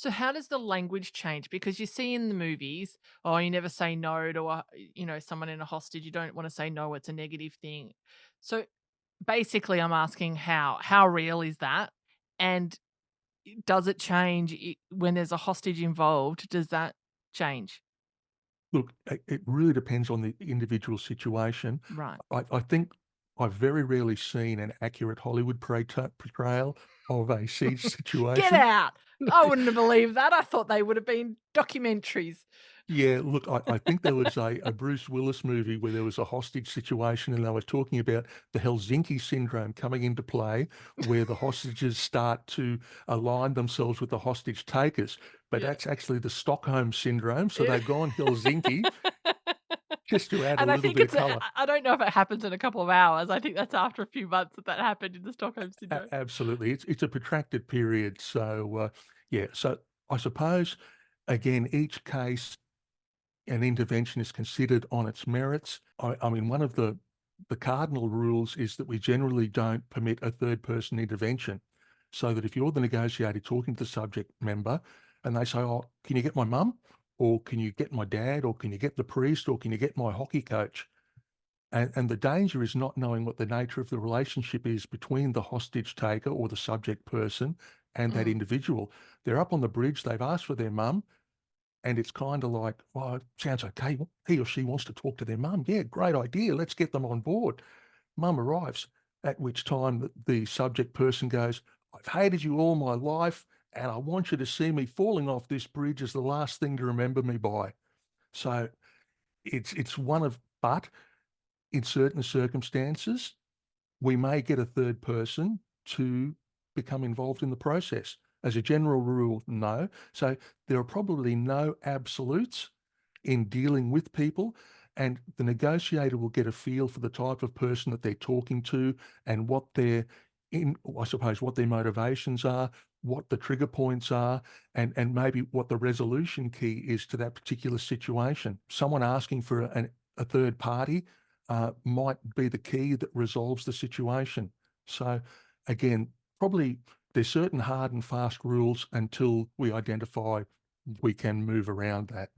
So how does the language change? Because you see in the movies, oh, you never say no to someone in a hostage. You don't want to say no, it's a negative thing. So basically I'm asking how real is that? And does it change when there's a hostage involved? Does that change? Look, it really depends on the individual situation. Right. I think I've very rarely seen an accurate Hollywood portrayal of a siege Get situation. out. I wouldn't have believed that. I thought they would have been documentaries. Yeah, look, I think there was a Bruce Willis movie where there was a hostage situation, and they were talking about the Helsinki syndrome coming into play, where the hostages start to align themselves with the hostage takers, but Yeah. that's actually the Stockholm syndrome, so they've gone Helsinki just to add a And I little think bit of it's color. I don't know if it happens in a couple of hours. I think that's after a few months that happened in the Stockholm Syndrome. Absolutely, it's a protracted period, so, yeah, so I suppose, again, each case an intervention is considered on its merits. I mean, one of the cardinal rules is that we generally don't permit a third person intervention. So that if you're the negotiator talking to the subject member and they say, "Oh, can you get my mum? Or can you get my dad? Or can you get the priest? Or can you get my hockey coach?" And the danger is not knowing what the nature of the relationship is between the hostage taker or the subject person and that Mm. individual. They're up on the bridge, they've asked for their mum, and it's kinda like, "Well, it sounds okay. He or she wants to talk to their mum. Yeah, great idea. Let's get them on board." Mum arrives, at which time the subject person goes, "I've hated you all my life, and I want you to see me falling off this bridge as the last thing to remember me by." So, it's one of but in certain circumstances, we may get a third person to become involved in the process. As a general rule, no. So there are probably no absolutes in dealing with people, and the negotiator will get a feel for the type of person that they're talking to and what their I suppose what their motivations are, what the trigger points are, and maybe what the resolution key is to that particular situation. Someone asking for a third party might be the key that resolves the situation. So again, probably there's certain hard and fast rules until we identify we can move around that.